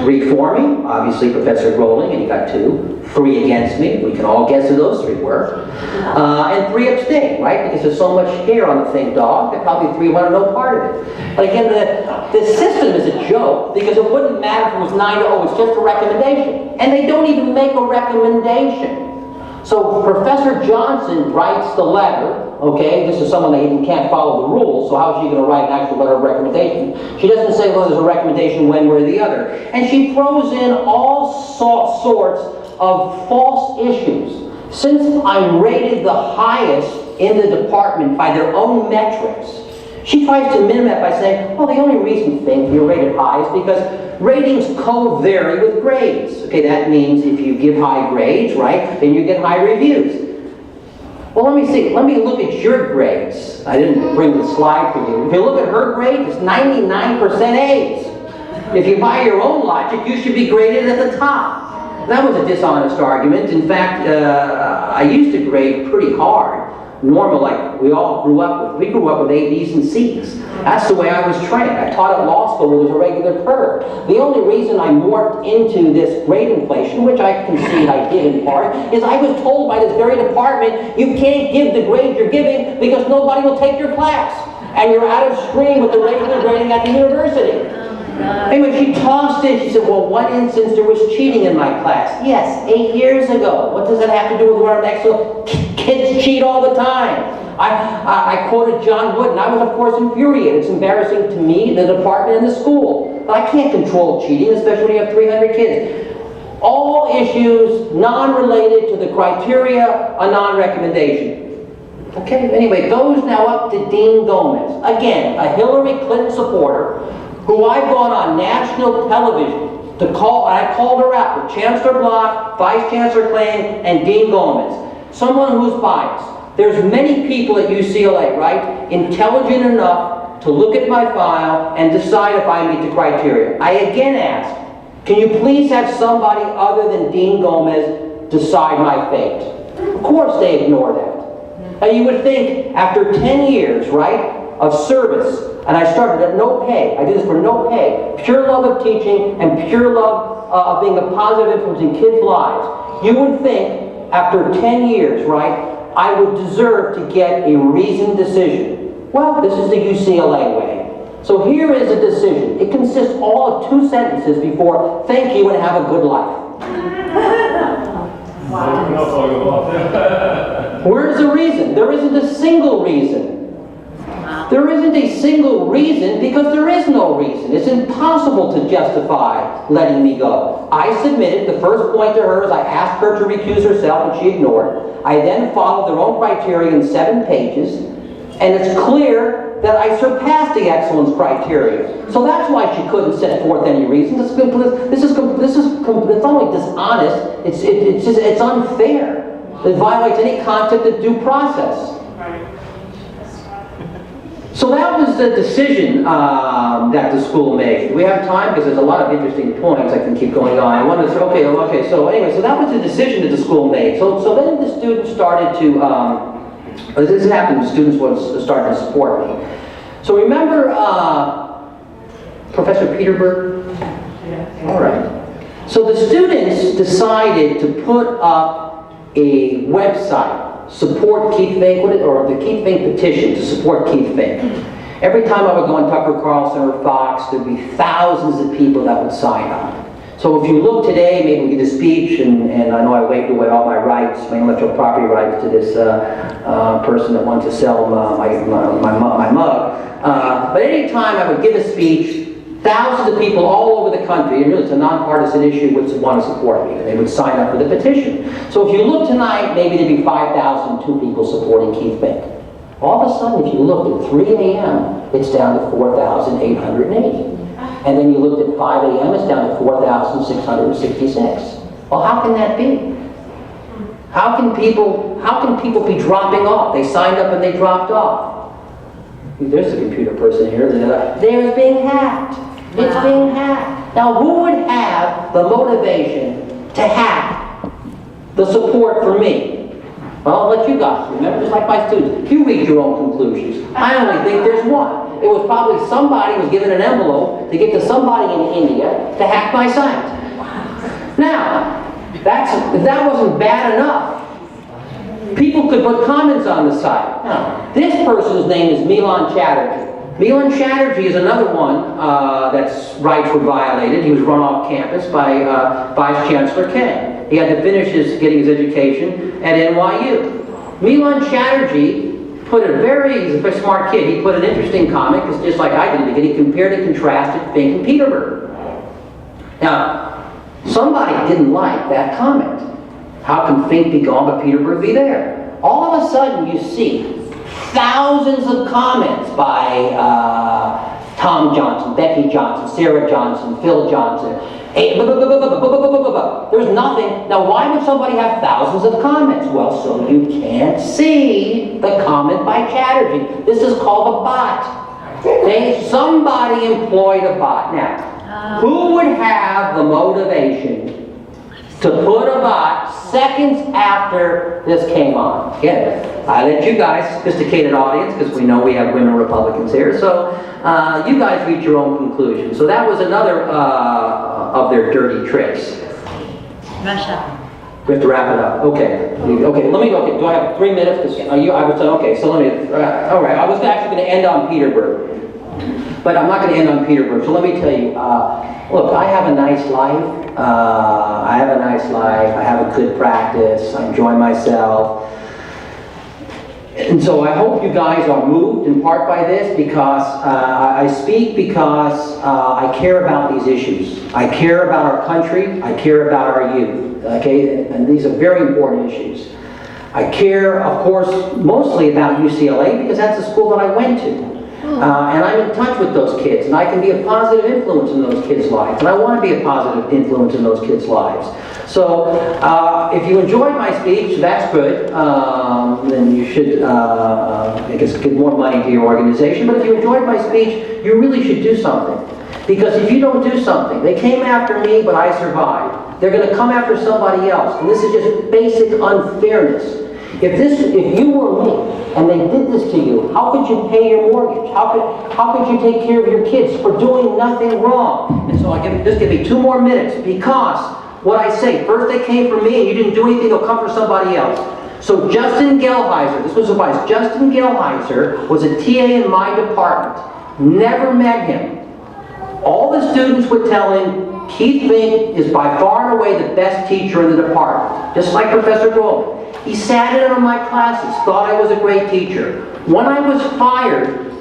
3 for me, obviously Professor Rowling, and he got 2. 3 against me, we can all guess who those 3 were. And 3 abstain, right? Because there's so much hair on the Fink dog that probably 3 wanted no part of it. But again, the system is a joke because it wouldn't matter if it was 9-0, it's just a recommendation. And they don't even make a recommendation. So Professor Johnson writes the letter, okay, this is someone that can't follow the rules, so how is she going to write an actual letter of recommendation? She doesn't say, well, there's a recommendation one way or the other. And she throws in all sorts of false issues. Since I'm rated the highest in the department by their own metrics, she tries to minimize it by saying, well, the only reason, Fink, you're rated high is because ratings co-vary with grades. Okay, that means if you give high grades, right, then you get high reviews. Well, let me see. Let me look at your grades. I didn't bring the slide for you. If you look at her grade, it's 99% A's. If you buy your own logic, you should be graded at the top. That was a dishonest argument. In fact, I used to grade pretty hard. Normal, like we all grew up with. We grew up with A, B's, and C's. That's the way I was trained. I taught at law school where there was a regular curve. The only reason I morphed into this grade inflation, which I concede I did in part, is I was told by this very department, you can't give the grade you're giving because nobody will take your class. And you're out of stream with the regular grading at the university. Anyway, she tossed it. She said, well, one instance there was cheating in my class. Yes, 8 years ago. What does that have to do with where I'm next to? Kids cheat all the time. I quoted John Wood, and I was, of course, infuriated. It's embarrassing to me, the department, and the school. But I can't control cheating, especially when you have 300 kids. All issues non-related to the criteria, a non-recommendation. Okay, anyway, goes now up to Dean Gomez. Again, a Hillary Clinton supporter, who I've gone on national television to call, and I called her out with Chancellor Block, Vice Chancellor Klain, and Dean Gomez. Someone who's biased. There's many people at UCLA, right, intelligent enough to look at my file and decide if I meet the criteria. I again ask, can you please have somebody other than Dean Gomez decide my fate? Of course they ignore that. Now you would think after 10 years, right, of service, and I started at no pay, I did this for no pay, pure love of teaching and pure love of being a positive influence in kids' lives, you would think after 10 years, right, I would deserve to get a reasoned decision. Well, this is the UCLA way. So here is a decision. It consists all of 2 sentences before thank you and have a good life. Where's the reason? There isn't a single reason. There isn't a single reason because there is no reason. It's impossible to justify letting me go. I submitted, the first point to her is I asked her to recuse herself and she ignored. I then followed their own criteria in 7 pages, and it's clear that I surpassed the excellence criteria. So that's why she couldn't set forth any reason. It's not only dishonest, it's unfair. It violates any concept of due process. So that was the decision that the school made. Do we have time? Because there's a lot of interesting points. I can keep going on. I wanted to say, okay. So anyway, so that was the decision that the school made. So then the students started to, this happened, the students started to support me. So remember Professor Peterberg? All right. So the students decided to put up a website, support Keith Fink, or the Keith Fink petition to support Keith Fink. Every time I would go on Tucker Carlson or Fox, there'd be thousands of people that would sign up. So if you look today, maybe we did a speech, and I know I waived away all my rights, my intellectual property rights to this person that wanted to sell my mug. But any time I would give a speech, thousands of people all over the country, and really it's a nonpartisan issue, would want to support me. They would sign up for the petition. So if you look tonight, maybe there'd be 5,002 people supporting Keith Fink. All of a sudden, if you looked at 3 a.m., it's down to 4,880. And then you looked at 5 a.m., it's down to 4,666. Well, how can that be? How can people be dropping off? They signed up and they dropped off. There's a computer person here. They're being hacked. It's being hacked. Now, who would have the motivation to hack the support for me? Well, I'll let you guys remember, just like my students. You read your own conclusions. I only think there's one. It was probably somebody was given an envelope to get to somebody in India to hack my site. Now, if that wasn't bad enough, people could put comments on the site. Now, this person's name is Milan Chatterjee. Milan Chatterjee is another one that's rights were violated. He was run off campus by Vice Chancellor King. He had to finish getting his education at NYU. Milan Chatterjee he's a very smart kid. He put an interesting comment, because just like I did, he compared and contrasted Fink and Peterberg. Now, somebody didn't like that comment. How can Fink be gone but Peterberg be there? All of a sudden you see thousands of comments by Tom Johnson, Becky Johnson, Sarah Johnson, Phil Johnson. There's nothing. Now, why would somebody have thousands of comments? Well, so you can't see the comment by Chatterjee. This is called a bot. Okay? Somebody employed a bot. Now, who would have the motivation to put a bot seconds after this came on? Again, I let you guys, sophisticated audience, because we know we have women Republicans here, so you guys reach your own conclusions. So that was another of their dirty tricks. Russia. We have to wrap it up. Okay. Let me go. Okay. Do I have 3 minutes? Okay. So let me. All right. I was actually going to end on Peterberg, but I'm not going to end on Peterberg. So let me tell you. Look, I have a nice life. I have a good practice. I enjoy myself. And so I hope you guys are moved in part by this, because I speak because I care about these issues. I care about our country. I care about our youth. Okay, and these are very important issues. I care, of course, mostly about UCLA, because that's the school that I went to. And I'm in touch with those kids, and I can be a positive influence in those kids' lives, and I want to be a positive influence in those kids' lives. So, if you enjoyed my speech, that's good. Then you should, I guess, give more money to your organization. But if you enjoyed my speech, you really should do something. Because if you don't do something, they came after me, but I survived. They're going to come after somebody else, and this is just basic unfairness. If you were me, and they did this to you, how could you pay your mortgage? How could you take care of your kids for doing nothing wrong? And so just give me 2 more minutes, because what I say, first they came for me and you didn't do anything, they'll come for somebody else. So Justin Gelheiser, this was advice, Justin Gelheiser was a TA in my department. Never met him. All the students would tell him, Keith Fink is by far and away the best teacher in the department, just like Professor Goldman. He sat in on my classes, thought I was a great teacher. When I was fired,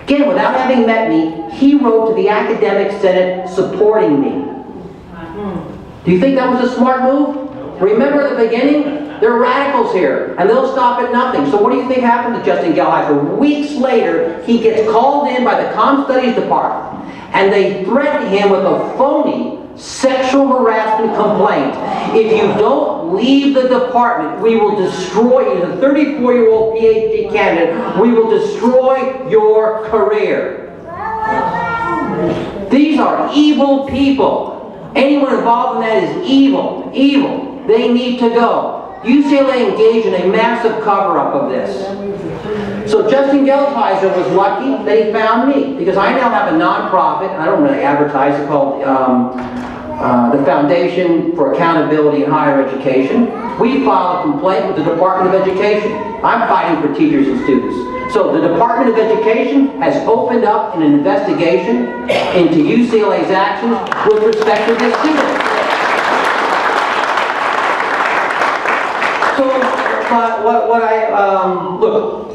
again, without having met me, he wrote to the Academic Senate supporting me. Do you think that was a smart move? Remember at the beginning? There are radicals here, and they'll stop at nothing. So what do you think happened to Justin Gelheiser? Weeks later, he gets called in by the Comm Studies Department, and they threaten him with a phony sexual harassment complaint. If you don't leave the department, we will destroy you. The 34-year-old PhD candidate, we will destroy your career. These are evil people. Anyone involved in that is evil. Evil. They need to go. UCLA engaged in a massive cover-up of this. So Justin Gelheiser was lucky that he found me, because I now have a nonprofit, and I don't really advertise it, called the Foundation for Accountability in Higher Education. We filed a complaint with the Department of Education. I'm fighting for teachers and students. So the Department of Education has opened up an investigation into UCLA's actions with respect to this student. So, look,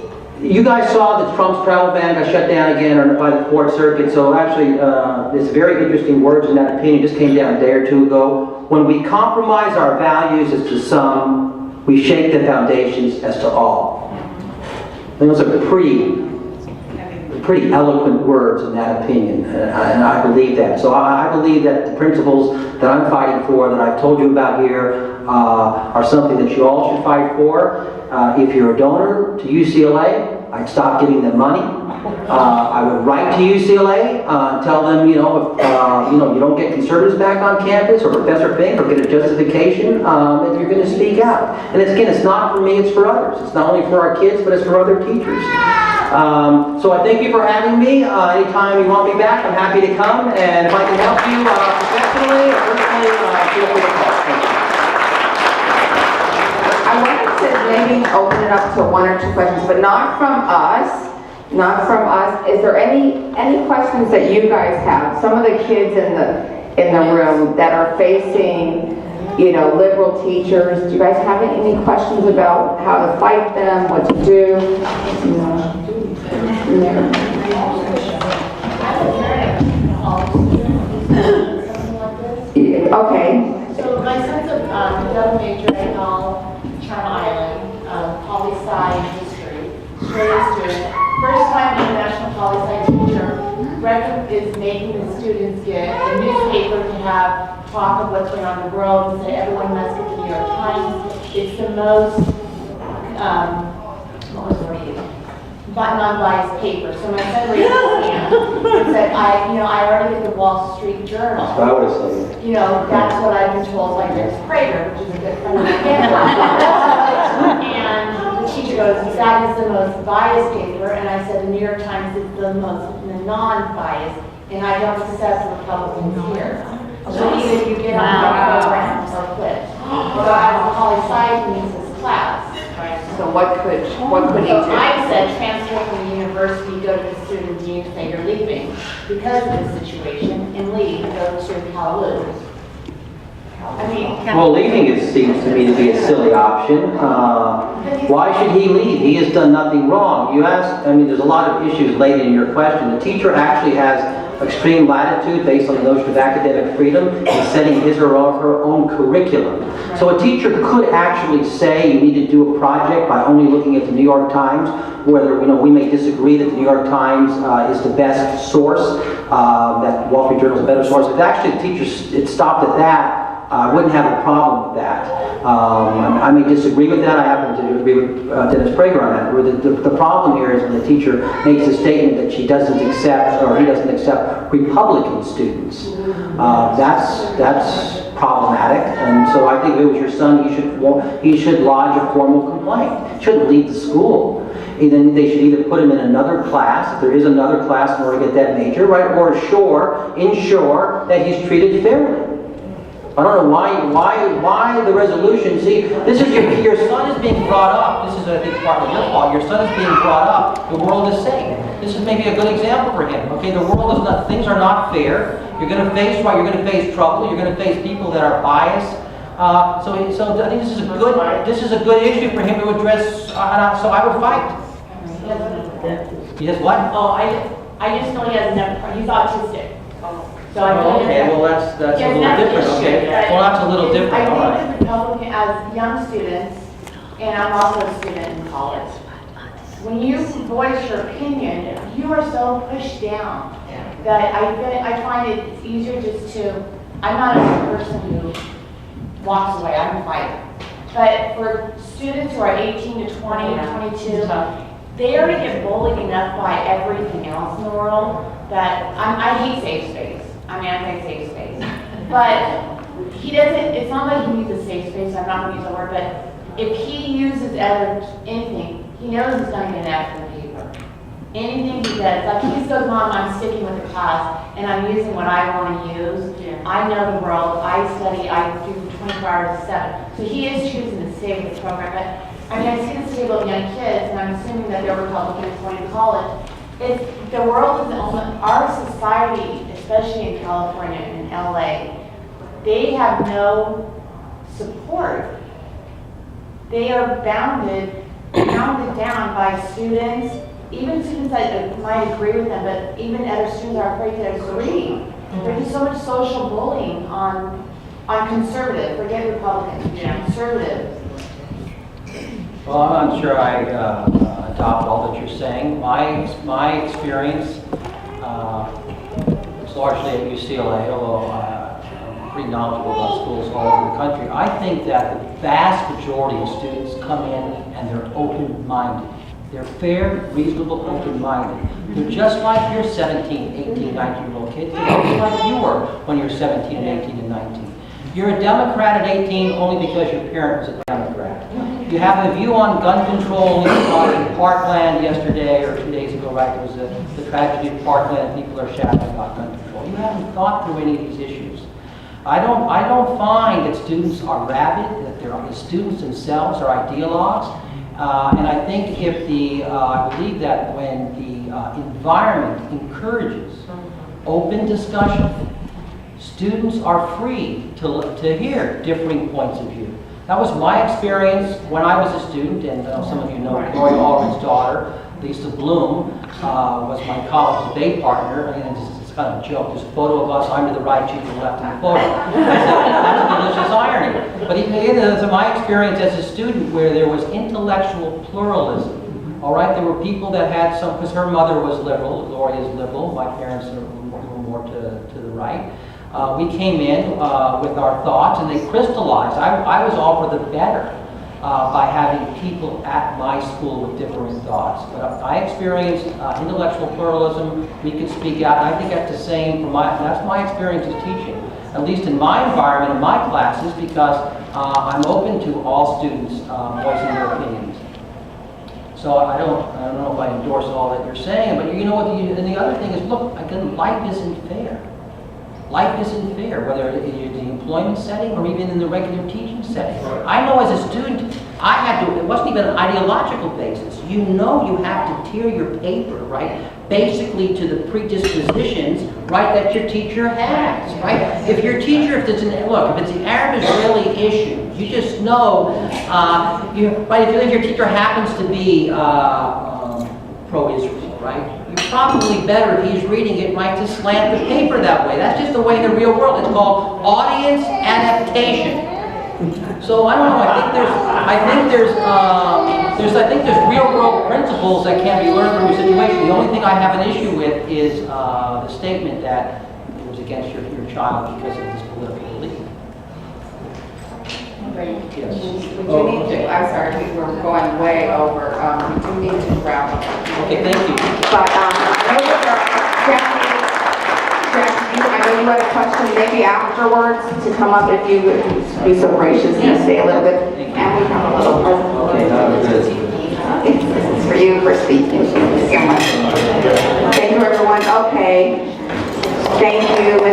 you guys saw that Trump's travel ban got shut down again by the Fourth Circuit, so actually, there's very interesting words in that opinion, just came down a day or 2 ago. When we compromise our values as to some, we shake the foundations as to all. And those are pretty eloquent words in that opinion, and I believe that. So I believe that the principles that I'm fighting for, that I've told you about here, are something that you all should fight for. If you're a donor to UCLA, I'd stop giving them money. I would write to UCLA, tell them, if you don't get conservatives back on campus, or Professor Fink, or get a justification, that you're going to speak out. And again, it's not for me, it's for others. It's not only for our kids, but it's for other teachers. So I thank you for having me. Anytime you want me back, I'm happy to come. And if I can help you professionally or personally, feel free to call. Thank you. I wanted to maybe open it up to 1 or 2 questions, but not from us. Not from us. Is there any questions that you guys have? Some of the kids in the room that are facing, liberal teachers. Do you guys have any questions about how to fight them, what to do? Okay. So my son's a double major at Charm Island, poli-sci history, straight student. First time international poli-sci teacher, is making the students get a newspaper to have talk of what's going on in the world, and say everyone must get the New York Times. It's the most, non-biased paper. So my son raised his hand and said, I already get the Wall Street Journal. That's what I would have said. That's what I've been told by Rick Prager, which is a good friend of mine. And the teacher goes, that is the most biased paper. And I said, the New York Times is the most non-biased. And I don't accept Republicans here. So either you get on the program or quit. So I was a poli-sci means this class. So what could he do? I said transfer from the university, go to the student dean, say you're leaving because of this situation, and leave, go to Hallelujah. Well, leaving seems to me to be a silly option. Why should he leave? He has done nothing wrong. You ask, there's a lot of issues laid in your question. The teacher actually has extreme latitude based on the notion of academic freedom in setting his or her own curriculum. So a teacher could actually say you need to do a project by only looking at the New York Times, whether we may disagree that the New York Times is the best source, that Wall Street Journal is a better source. If actually the teacher had stopped at that, I wouldn't have a problem with that. I may disagree with that. I happen to agree with Dennis Prager on that. Where the problem here is when the teacher makes a statement that she doesn't accept, or he doesn't accept, Republican students. That's problematic. And so I think if it was your son, he should lodge a formal complaint. He shouldn't leave the school. And then they should either put him in another class, if there is another class in order to get that major, right? Or ensure that he's treated fairly. I don't know why the resolution. See, this is your son is being brought up. This is a big part of your fault. Your son is being brought up. The world is safe. This is maybe a good example for him. Okay, the world is not. Things are not fair. You're going to face what? You're going to face trouble. You're going to face people that are biased. So I think this is a good issue for him to address. So I would fight. He has what? Oh, I just know he has he's autistic. So I Oh, okay, well that's a little different, okay. Well, that's a little different, all I right. think the Republican, as young students, and I'm also a student in college, when you voice your opinion, you are so pushed down that I find it's easier just to, I'm not a person who walks away, I'm a fighter. But for students who are 18 to 20, 22, they already get bullied enough by everything else in the world that I hate safe space. I mean, I think safe space. But he doesn't, it's not like he needs a safe space, I'm not going to use the word, but if he uses anything, he knows he's going to get an F in the paper. Anything he does, like he goes, Mom, I'm sticking with the class, and I'm using what I want to use. I know the world, I study, I do 24 hours a 7. So he is choosing to stay with the program. But I mean, I see this table of young kids, and I'm assuming that they're Republicans going to college. The world is our society, especially in California and in LA, they have no support. They are bounded down by students, even students that might agree with them, but even other students are afraid to agree. There's so much social bullying on conservative, forget Republicans, conservative. Well, I'm not sure I adopt all that you're saying. My experience is largely at UCLA, although I'm pretty knowledgeable about schools all over the country. I think that the vast majority of students come in and they're open-minded. They're fair, reasonable, open-minded. They're just like your 17, 18, 19-year-old kids. They're just like you were when you're 17 and 18 and 19. You're a Democrat at 18 only because your parent was a Democrat. You have a view on gun control. We saw in Parkland yesterday or 2 days ago, right? There was the tragedy of Parkland. People are shouting about gun control. You haven't thought through any of these issues. I don't find that students are rabid, that the students themselves are ideologues. And I think I believe that when the environment encourages open discussion, students are free to hear differing points of view. That was my experience when I was a student, and some of you know Lori Aldridge's daughter, Lisa Bloom, was my college debate partner. And it's kind of a joke. There's a photo of us, I'm to the right, she's to the left in the photo. That's a delicious irony. But even my experience as a student where there was intellectual pluralism, all right, there were people that had some, because her mother was liberal, Lori is liberal, my parents were more to the right. We came in with our thoughts and they crystallized. I was all for the better by having people at my school with differing thoughts. But I experienced intellectual pluralism. We could speak out. And I think that's the same that's my experience of teaching, at least in my environment, in my classes, because I'm open to all students voicing their opinions. So I don't know if I endorse all that you're saying, but you know what? And the other thing is, look, again, life isn't fair. Life isn't fair, whether in the employment setting or even in the regular teaching setting. I know as a student, it wasn't even an ideological basis. You know you have to tier your paper, right? Basically to the predispositions, right, that your teacher has, right? If your teacher, if it's the Arab-Israeli issue, you just know, right, if your teacher happens to be pro-Israel, right? it's probably better if he's reading it, Mike, to slant the paper that way. That's just the way in the real world. It's called audience adaptation. So I don't know. I think there's real world principles that can be learned from your situation. The only thing I have an issue with is the statement that it was against your child because of his political belief. Yes. We do need to, I'm sorry, we're going way over, we do need to wrap up. Okay, thank you. But, I know Jackie, I know you had a question, maybe afterwards, to come up if you would be so gracious and stay a little bit. And we have a little present. Okay, good. This is for you for speaking. Thank you so much. Thank you, everyone. Okay. Thank you.